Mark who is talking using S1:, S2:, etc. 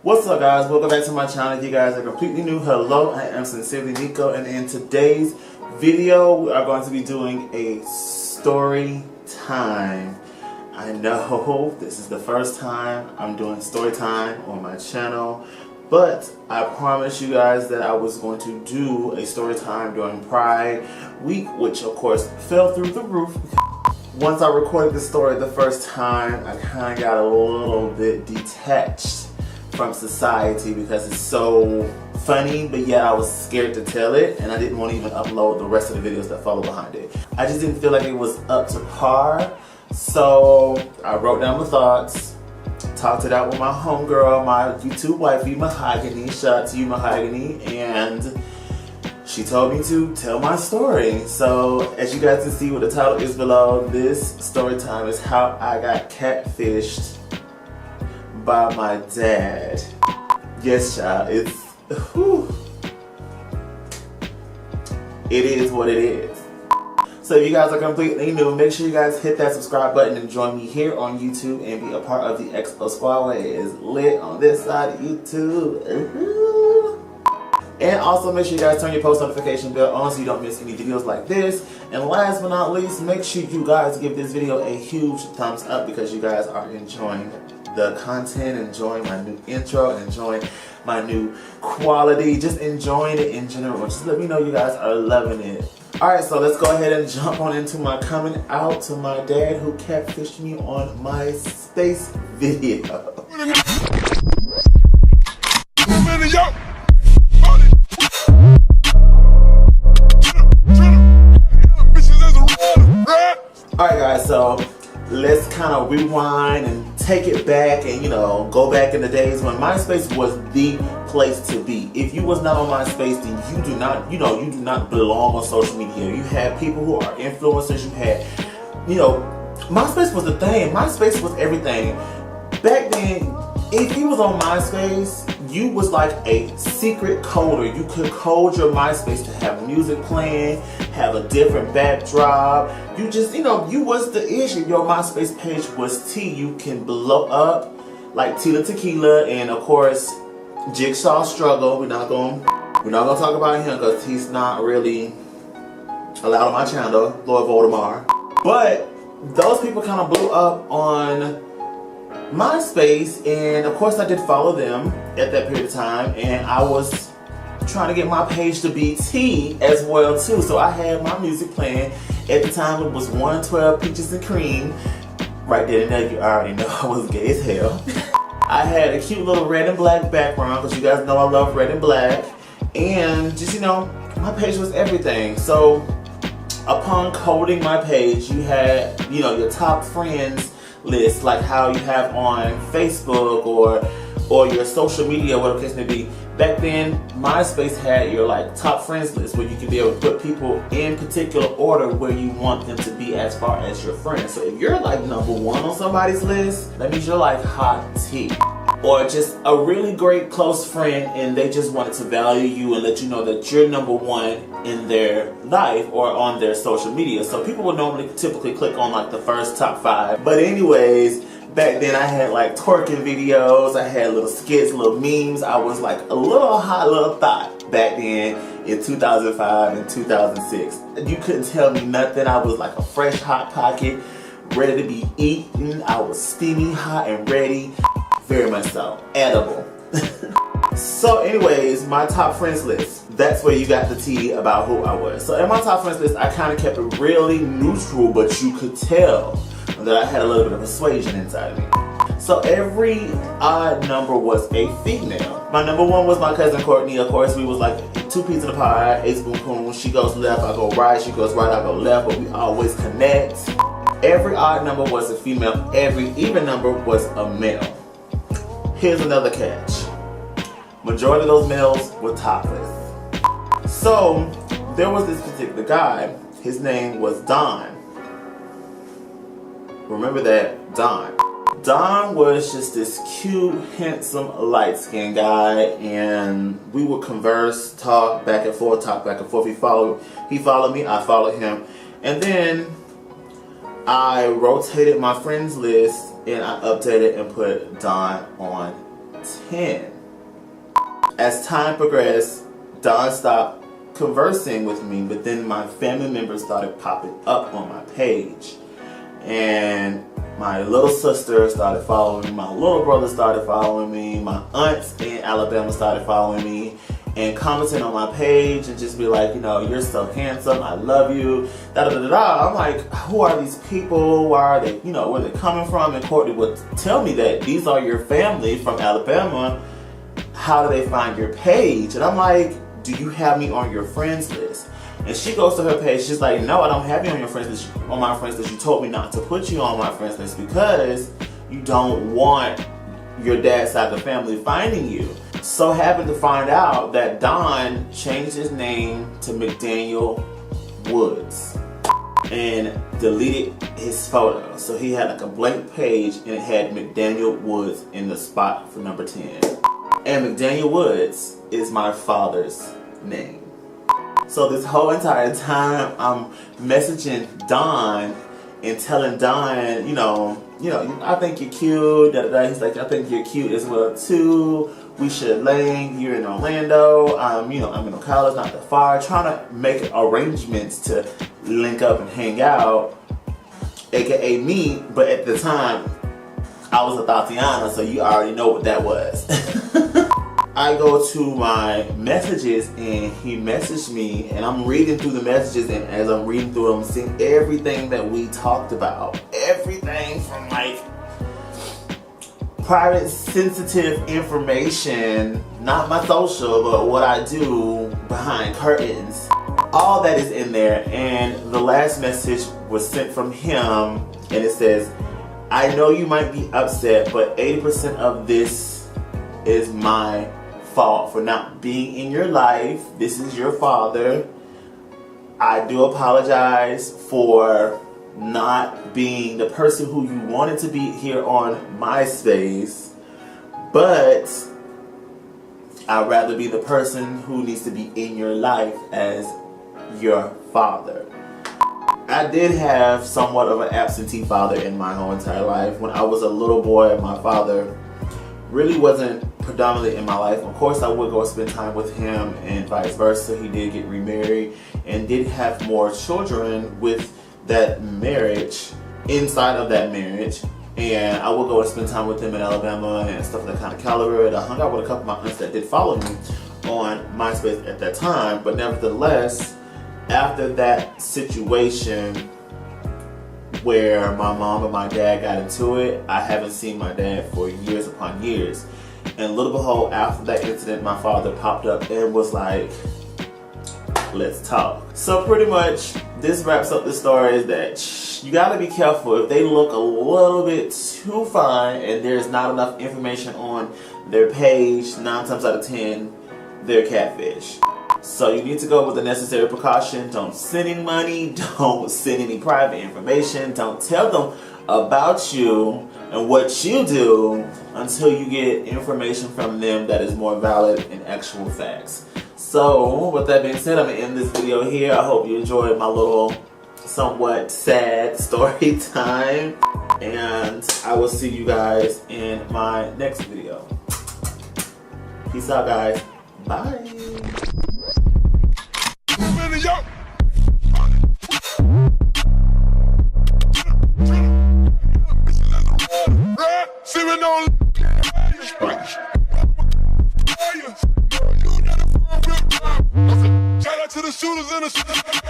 S1: What's up, guys? Welcome back to my channel. If you guys are completely new, hello, I am sincerely Niko, and in today's video we are going to be doing a story time. I know this is the first time I'm doing story time on my channel, but I promised you guys that I was going to do a story time during Pride Week, which of course fell through the roof. Once I recorded the story the first time, I kind of got a little bit detached from society because it's so funny, but yet I was scared to tell it, and I didn't want to even upload the rest of the videos that follow behind it. I just didn't feel like it was up to par, so I wrote down my thoughts, talked it out with my homegirl, my YouTube wifey, Mahogany. Shout out to you, Mahogany. And she told me to tell my story. So as you guys can see what the title is below, this story time is how I got catfished by my dad. Yes, child, it's whew. It is what it is. So if you guys are completely new, make sure you guys hit that subscribe button and join me here on YouTube and be a part of the Expo Squad where it is lit on this side of YouTube. And also make sure you guys turn your post notification bell on so you don't miss any videos like this. And last but not least, make sure you guys give this video a huge thumbs up because you guys are enjoying the content, enjoying my new intro, enjoying my new quality, just enjoying it in general. Just let me know you guys are loving it. Alright, so let's go ahead and jump on into my coming out to my dad who catfished me on my space video. Alright guys, so let's kind of rewind and take it back and, go back in the days when MySpace was the place to be. If you was not on MySpace, then you do not, you do not belong on social media. You had people who are influencers. You had, MySpace was the thing. MySpace was everything. Back then, if you was on MySpace, you was like a secret coder. You could code your MySpace to have music playing, have a different backdrop. You just, you was the issue. Your MySpace page was tea. You can blow up like Tila Tequila, and of course, Jigsaw Struggle. We're not gonna talk about him because he's not really allowed on my channel, Lord Voldemort. But those people kind of blew up on MySpace, and of course I did follow them at that period of time, and I was trying to get my page to be tea as well too. So I had my music playing. At the time it was 112 Peaches and Cream. Right there and there you already know I was gay as hell. I had a cute little red and black background because you guys know I love red and black, and just my page was everything. So upon coding my page, you had your top friends list, like how you have on Facebook or your social media, whatever the case may be. Back then, MySpace had your top friends list where you could be able to put people in particular order where you want them to be as far as your friends. So if you're number one on somebody's list, that means you're hot tea. Or just a really great close friend and they just wanted to value you and let you know that you're number one in their life or on their social media. So people would typically click on the first top 5. But anyways, back then I had twerking videos, I had little skits, little memes. I was a little hot little thought back then in 2005 and 2006. You couldn't tell me nothing. I was like a fresh hot pocket, ready to be eaten. I was steamy, hot, and ready. Very much so. Edible. So anyways, my top friends list. That's where you got the tea about who I was. So in my top friends list, I kind of kept it really neutral, but you could tell that I had a little bit of persuasion inside of me. So every odd number was a female. My number 1 was my cousin Courtney. Of course, we was like 2 peas in a pie, ace boom boom. She goes left, I go right. She goes right, I go left. But we always connect. Every odd number was a female. Every even number was a male. Here's another catch. Majority of those males were topless. So there was this particular guy. His name was Don. Remember that, Don. Don was just this cute, handsome, light-skinned guy, and we would converse, talk back and forth, He followed me, I followed him. And then I rotated my friends list and I updated and put Don on 10. As time progressed, Don stopped conversing with me, but then my family members started popping up on my page. And my little sister started following me, my little brother started following me, my aunts in Alabama started following me and commenting on my page and just be like, you know, you're so handsome, I love you, da da da da. I'm like, who are these people? Why are they, you know, where they coming from? And Courtney would tell me that these are your family from Alabama. How do they find your page? And I'm like, do you have me on your friends list? And she goes to her page, she's like, no, I don't have you on your friends list, on my friends list. You told me not to put you on my friends list because you don't want your dad's side of the family finding you. So happened to find out that Don changed his name to McDaniel Woods and deleted his photo. So he had like a blank page and it had McDaniel Woods in the spot for number 10. And McDaniel Woods is my father's name. So this whole entire time I'm messaging Don and telling Don, you know, I think you're cute. Da, da, da. He's like, I think you're cute as well too. We should lane. You're in Orlando. I'm in Ocala, not that far. Trying to make arrangements to link up and hang out, aka me. But at the time, I was a Tatiana, so you already know what that was. I go to my messages and he messaged me and I'm reading through the messages, and as I'm reading through them, I'm seeing everything that we talked about. Everything from like private sensitive information, not my social, but what I do behind curtains. All that is in there, and the last message was sent from him and it says, I know you might be upset, but 80% of this is my fault for not being in your life. This is your father. I do apologize for not being the person who you wanted to be here on MySpace, but I'd rather be the person who needs to be in your life as your father. I did have somewhat of an absentee father in my whole entire life. When I was a little boy, my father really wasn't predominantly in my life. Of course, I would go spend time with him and vice versa. He did get remarried and did have more children with that marriage, inside of that marriage. And I would go and spend time with him in Alabama and stuff of that kind of caliber. And I hung out with a couple of my aunts that did follow me on MySpace at that time. But nevertheless, after that situation where my mom and my dad got into it, I haven't seen my dad for years upon years. And little behold, after that incident, my father popped up and was like, let's talk. So pretty much, this wraps up the story, is that you gotta be careful. If they look a little bit too fine and there's not enough information on their page, 9 times out of 10, they're catfish. So you need to go with the necessary precaution. Don't send any money, don't send any private information, don't tell them about you and what you do until you get information from them that is more valid and actual facts. So with that being said, I'm going to end this video here. I hope you enjoyed my little somewhat sad story time, and I will see you guys in my next video. Peace out, guys. Bye.
S2: Shout out to the shooters in the